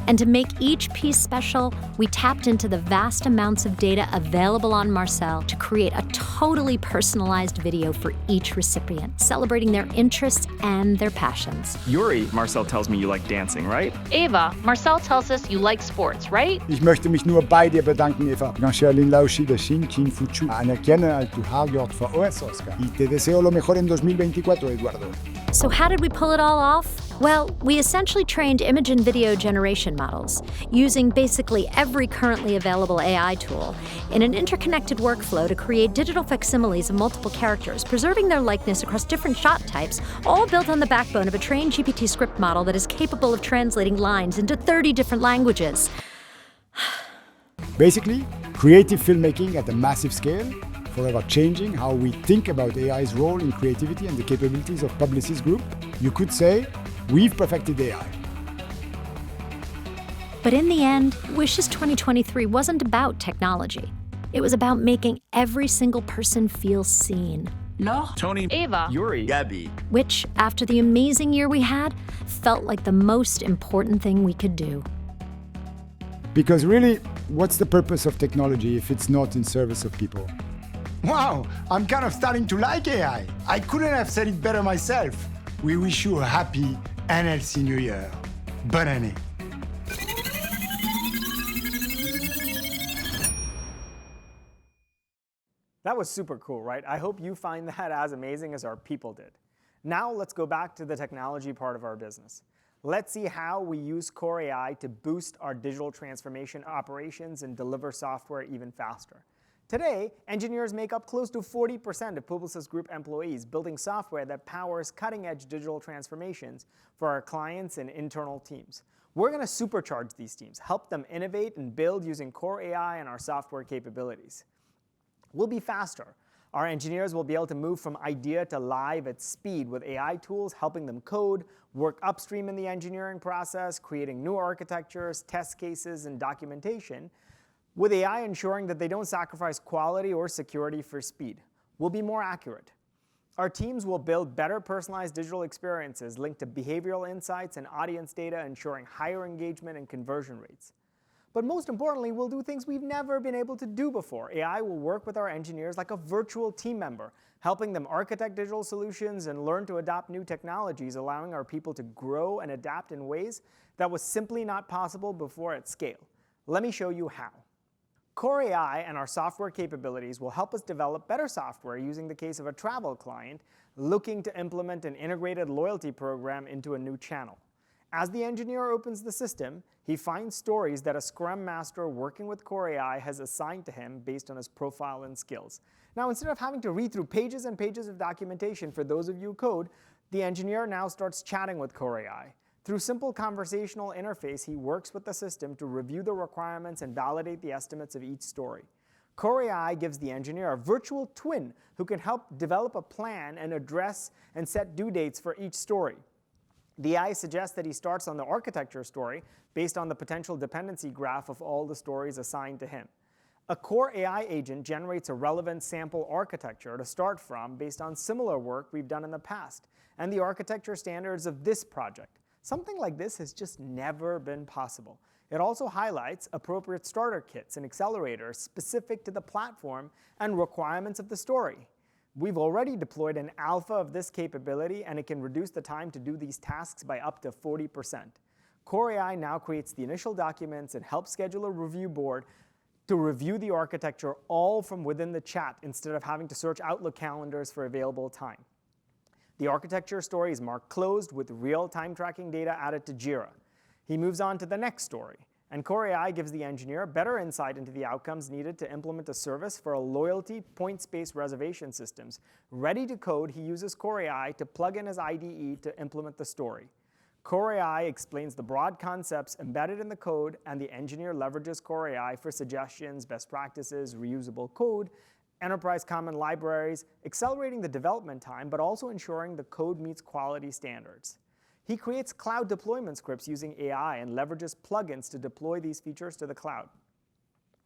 And to make each piece special, we tapped into the vast amounts of data available on Marcel to create a totally personalized video for each recipient, celebrating their interests and their passions. Yuri, Marcel tells me you like dancing, right? Eva, Marcel tells us you like sports, right? Ich möchte mich nur bei dir bedanken, Eva. Ganxialin Laushi de Shin Chin Fuchu. Anerkenne al tu Hargjord for OS Oscar. Y te deseo lo mejor en 2024, Eduardo. So how did we pull it all off? Well, we essentially trained image and video generation models, using basically every currently available AI tool in an interconnected workflow to create digital facsimiles of multiple characters, preserving their likeness across different shot types, all built on the backbone of a trained GPT script model that is capable of translating lines into 30 different languages. Basically, creative filmmaking at a massive scale, forever changing how we think about AI's role in creativity and the capabilities of Publicis Groupe. You could say, we've perfected AI. But in the end, Wishes 2023 wasn't about technology. It was about making every single person feel seen, Laure? Tony, Eva, Yuri. Gabby. which, after the amazing year we had, felt like the most important thing we could do. Because really, what's the purpose of technology if it's not in service of people? Wow, I'm kind of starting to like AI. I couldn't have said it better myself. We wish you a happy and healthy new year. Bonne année. That was super cool, right? I hope you find that as amazing as our people did. Now let's go back to the technology part of our business. Let's see how we use Core AI to boost our digital transformation operations and deliver software even faster. Today, engineers make up close to 40% of Publicis Groupe employees, building software that powers cutting-edge digital transformations for our clients and internal teams. We're going to supercharge these teams, help them innovate and build using Core AI and our software capabilities. We'll be faster. Our engineers will be able to move from idea to live at speed with AI tools helping them code, work upstream in the engineering process, creating new architectures, test cases, and documentation, with AI ensuring that they don't sacrifice quality or security for speed. We'll be more accurate. Our teams will build better personalized digital experiences linked to behavioral insights and audience data, ensuring higher engagement and conversion rates. But most importantly, we'll do things we've never been able to do before. AI will work with our engineers like a virtual team member, helping them architect digital solutions and learn to adopt new technologies, allowing our people to grow and adapt in ways that was simply not possible before at scale. Let me show you how. Core AI and our software capabilities will help us develop better software using the case of a travel client looking to implement an integrated loyalty program into a new channel. As the engineer opens the system, he finds stories that a Scrum Master working with Core AI has assigned to him based on his profile and skills. Now, instead of having to read through pages and pages of documentation for those of you who code, the engineer now starts chatting with Core AI. Through simple conversational interface, he works with the system to review the requirements and validate the estimates of each story. Core AI gives the engineer a virtual twin who can help develop a plan and address and set due dates for each story. The AI suggests that he starts on the architecture story based on the potential dependency graph of all the stories assigned to him. A Core AI agent generates a relevant sample architecture to start from based on similar work we've done in the past and the architecture standards of this project. Something like this has just never been possible. It also highlights appropriate starter kits and accelerators specific to the platform and requirements of the story. We've already deployed an alpha of this capability, and it can reduce the time to do these tasks by up to 40%. Core AI now creates the initial documents and helps schedule a review board to review the architecture all from within the chat instead of having to search Outlook calendars for available time. The architecture story is marked closed with real-time tracking data added to Jira. He moves on to the next story, and Core AI gives the engineer better insight into the outcomes needed to implement a service for a loyalty points-based reservation systems. Ready to code, he uses Core AI to plug in his IDE to implement the story. Core AI explains the broad concepts embedded in the code, and the engineer leverages Core AI for suggestions, best practices, reusable code, enterprise common libraries, accelerating the development time, but also ensuring the code meets quality standards. He creates cloud deployment scripts using AI and leverages plugins to deploy these features to the cloud.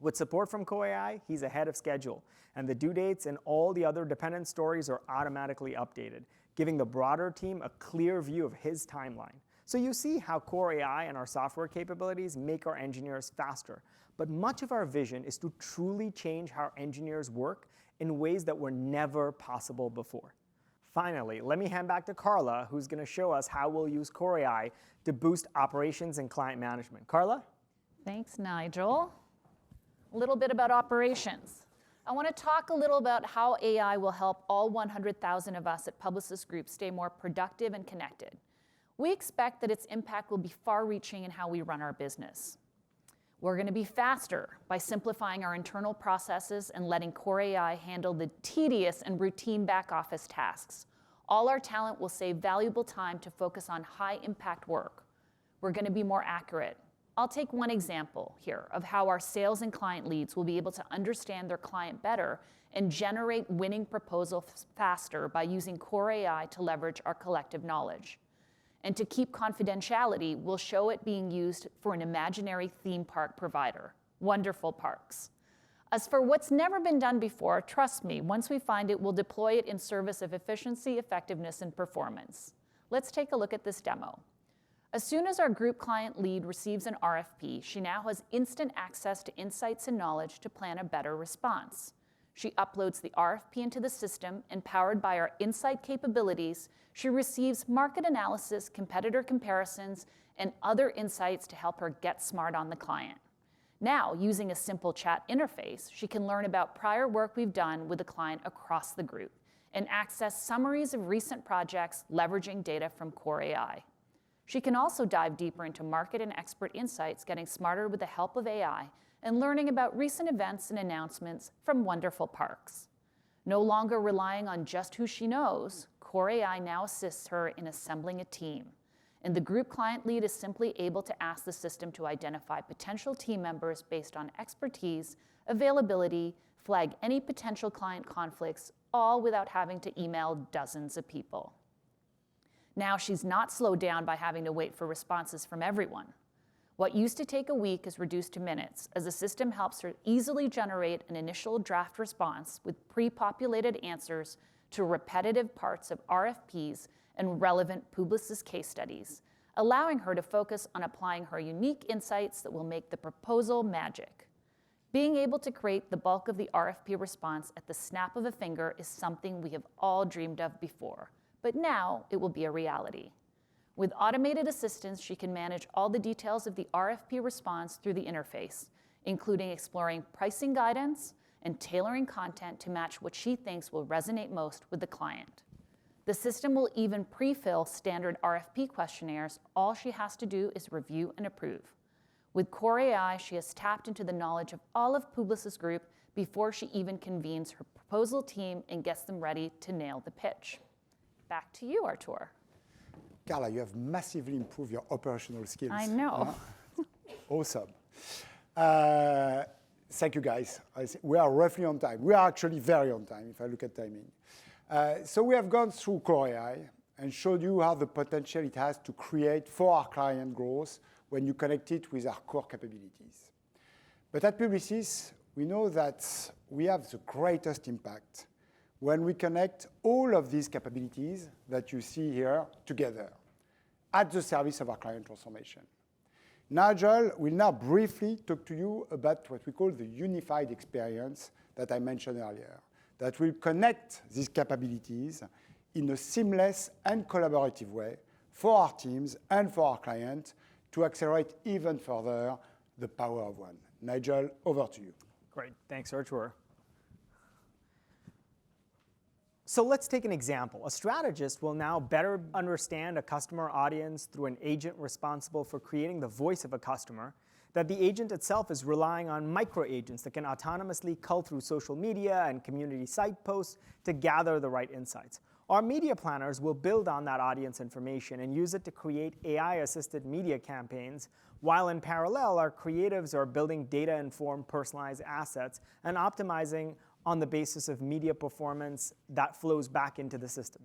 With support from Core AI, he's ahead of schedule, and the due dates and all the other dependent stories are automatically updated, giving the broader team a clear view of his timeline. So you see how Core AI and our software capabilities make our engineers faster. But much of our vision is to truly change how engineers work in ways that were never possible before. Finally, let me hand back to Carla, who's going to show us how we'll use Core AI to boost operations and client management. Carla? Thanks, Nigel. A little bit about operations. I want to talk a little about how AI will help all 100,000 of us at Publicis Groupe stay more productive and connected. We expect that its impact will be far-reaching in how we run our business. We're going to be faster by simplifying our internal processes and letting Core AI handle the tedious and routine back-office tasks. All our talent will save valuable time to focus on high-impact work. We're going to be more accurate. I'll take one example here of how our sales and client leads will be able to understand their client better and generate winning proposals faster by using Core AI to leverage our collective knowledge. And to keep confidentiality, we'll show it being used for an imaginary theme park provider. Wonderful parks. As for what's never been done before, trust me, once we find it, we'll deploy it in service of efficiency, effectiveness, and performance. Let's take a look at this demo. As soon as our group client lead receives an RFP, she now has instant access to insights and knowledge to plan a better response. She uploads the RFP into the system, and powered by our insight capabilities, she receives market analysis, competitor comparisons, and other insights to help her get smart on the client. Now, using a simple chat interface, she can learn about prior work we've done with the client across the group and access summaries of recent projects leveraging data from Core AI. She can also dive deeper into market and expert insights, getting smarter with the help of AI, and learning about recent events and announcements from wonderful parks. No longer relying on just who she knows, Core AI now assists her in assembling a team. And the group client lead is simply able to ask the system to identify potential team members based on expertise, availability, flag any potential client conflicts, all without having to email dozens of people. Now she's not slowed down by having to wait for responses from everyone. What used to take a week is reduced to minutes, as the system helps her easily generate an initial draft response with pre-populated answers to repetitive parts of RFPs and relevant Publicis case studies, allowing her to focus on applying her unique insights that will make the proposal magic. Being able to create the bulk of the RFP response at the snap of a finger is something we have all dreamed of before, but now it will be a reality. With automated assistance, she can manage all the details of the RFP response through the interface, including exploring pricing guidance and tailoring content to match what she thinks will resonate most with the client. The system will even pre-fill standard RFP questionnaires. All she has to do is review and approve. With Core AI, she has tapped into the knowledge of all of Publicis Groupe before she even convenes her proposal team and gets them ready to nail the pitch. Back to you, Artur. Carla, you have massively improved your operational skills. I know. Awesome. Thank you, guys. We are roughly on time. We are actually very on time, if I look at timing. So we have gone through Core AI and showed you how the potential it has to create for our client growth when you connect it with our core capabilities. But at Publicis, we know that we have the greatest impact when we connect all of these capabilities that you see here together at the service of our client transformation. Nigel will now briefly talk to you about what we call the unified experience that I mentioned earlier, that will connect these capabilities in a seamless and collaborative way for our teams and for our clients to accelerate even further the power of one. Nigel, over to you. Great, thanks, Artur. So let's take an example. A strategist will now better understand a customer audience through an agent responsible for creating the voice of a customer, that the agent itself is relying on micro-agents that can autonomously cull through social media and community site posts to gather the right insights. Our media planners will build on that audience information and use it to create AI-assisted media campaigns, while in parallel, our creatives are building data-informed personalized assets and optimizing on the basis of media performance that flows back into the system.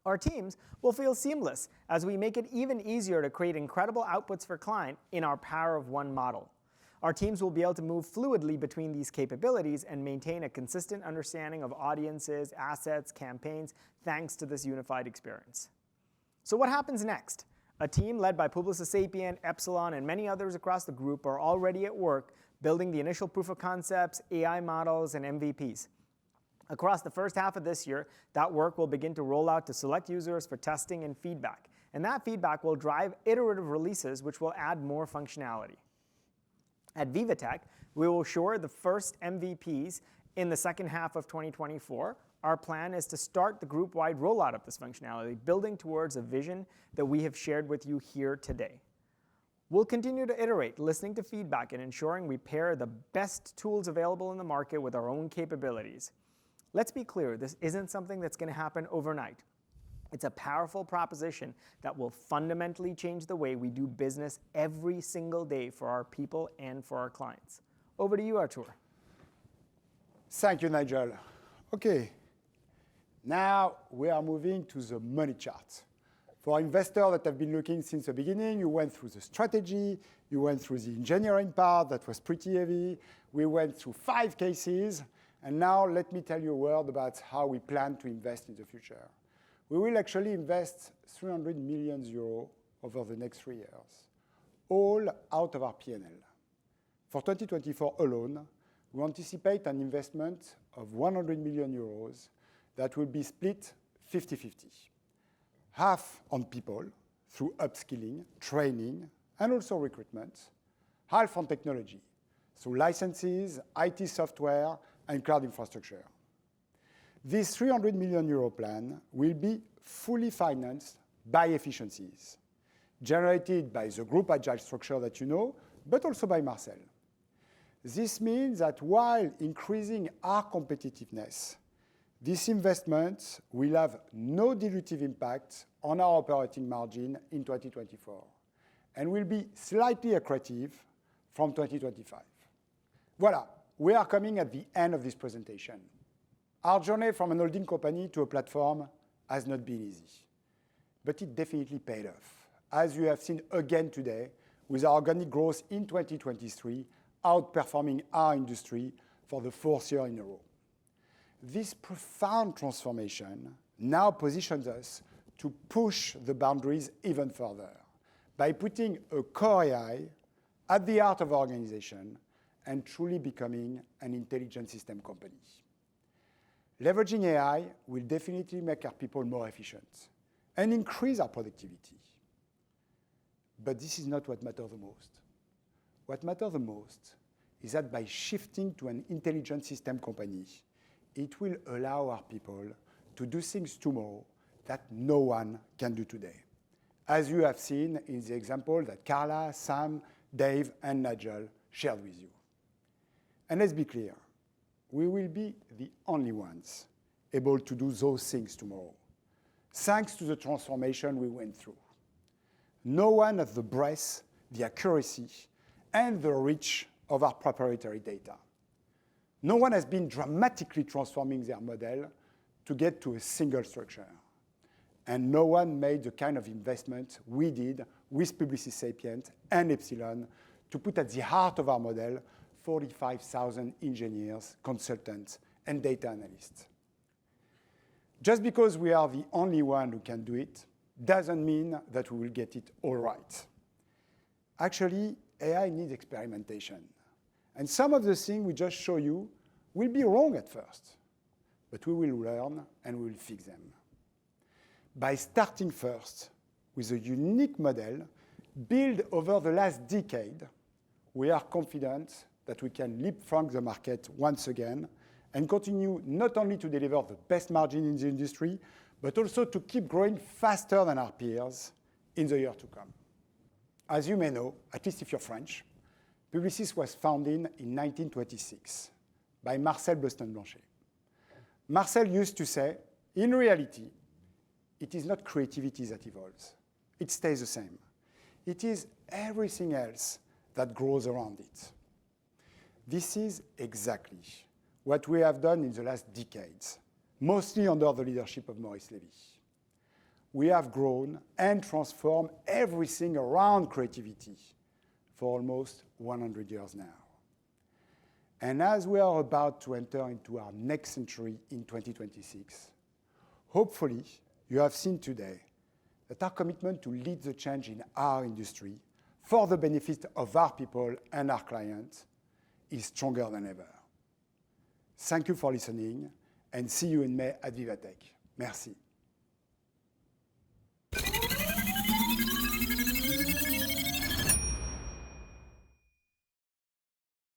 Our teams will feel seamless as we make it even easier to create incredible outputs for client in our Power of One model. Our teams will be able to move fluidly between these capabilities and maintain a consistent understanding of audiences, assets, campaigns, thanks to this unified experience. So what happens next? A team led by Publicis Sapient, Epsilon, and many others across the group are already at work building the initial proof of concepts, AI models, and MVPs. Across the first half of this year, that work will begin to roll out to select users for testing and feedback. And that feedback will drive iterative releases, which will add more functionality. At VivaTech, we will shore the first MVPs in the second half of 2024. Our plan is to start the group-wide rollout of this functionality, building towards a vision that we have shared with you here today. We'll continue to iterate, listening to feedback and ensuring we pair the best tools available in the market with our own capabilities. Let's be clear, this isn't something that's going to happen overnight. It's a powerful proposition that will fundamentally change the way we do business every single day for our people and for our clients. Over to you, Artur. Thank you, Nigel. Okay, now we are moving to the money chart. For investors that have been looking since the beginning, you went through the strategy, you went through the engineering part that was pretty heavy, we went through 5 cases, and now let me tell you a word about how we plan to invest in the future. We will actually invest 300 million euros over the next 3 years, all out of our P&L. For 2024 alone, we anticipate an investment of 100 million euros that will be split 50-50. Half on people through upskilling, training, and also recruitment. Half on technology through licenses, IT software, and cloud infrastructure. This 300 million euro plan will be fully financed by efficiencies, generated by the group agile structure that you know, but also by Marcel. This means that while increasing our competitiveness, this investment will have no dilutive impact on our operating margin in 2024 and will be slightly accretive from 2025. Voilà, we are coming at the end of this presentation. Our journey from an holding company to a platform has not been easy, but it definitely paid off, as you have seen again today with our organic growth in 2023 outperforming our industry for the 4th year in a row. This profound transformation now positions us to push the boundaries even further by putting a core AI at the heart of our organization and truly becoming an intelligent system company. Leveraging AI will definitely make our people more efficient and increase our productivity. But this is not what matters the most. What matters the most is that by shifting to an intelligent system company, it will allow our people to do things tomorrow that no one can do today, as you have seen in the example that Carla, Sam, Dave, and Nigel shared with you. And let's be clear, we will be the only ones able to do those things tomorrow, thanks to the transformation we went through. No one has the breadth, the accuracy, and the reach of our proprietary data. No one has been dramatically transforming their model to get to a single structure. And no one made the kind of investment we did with Publicis Sapient and Epsilon to put at the heart of our model 45,000 engineers, consultants, and data analysts. Just because we are the only one who can do it doesn't mean that we will get it all right. Actually, AI needs experimentation. And some of the things we just show you will be wrong at first, but we will learn and we will fix them. By starting first with a unique model built over the last decade, we are confident that we can leapfrog the market once again and continue not only to deliver the best margin in the industry, but also to keep growing faster than our peers in the year to come. As you may know, at least if you're French, Publicis was founded in 1926 by Marcel Blanchet. Marcel used to say, in reality, it is not creativity that evolves. It stays the same. It is everything else that grows around it. This is exactly what we have done in the last decades, mostly under the leadership of Maurice Lévy. We have grown and transformed everything around creativity for almost 100 years now. And as we are about to enter into our next century in 2026, hopefully you have seen today that our commitment to lead the change in our industry for the benefit of our people and our clients is stronger than ever. Thank you for listening and see you in May at Vivatech. Merci.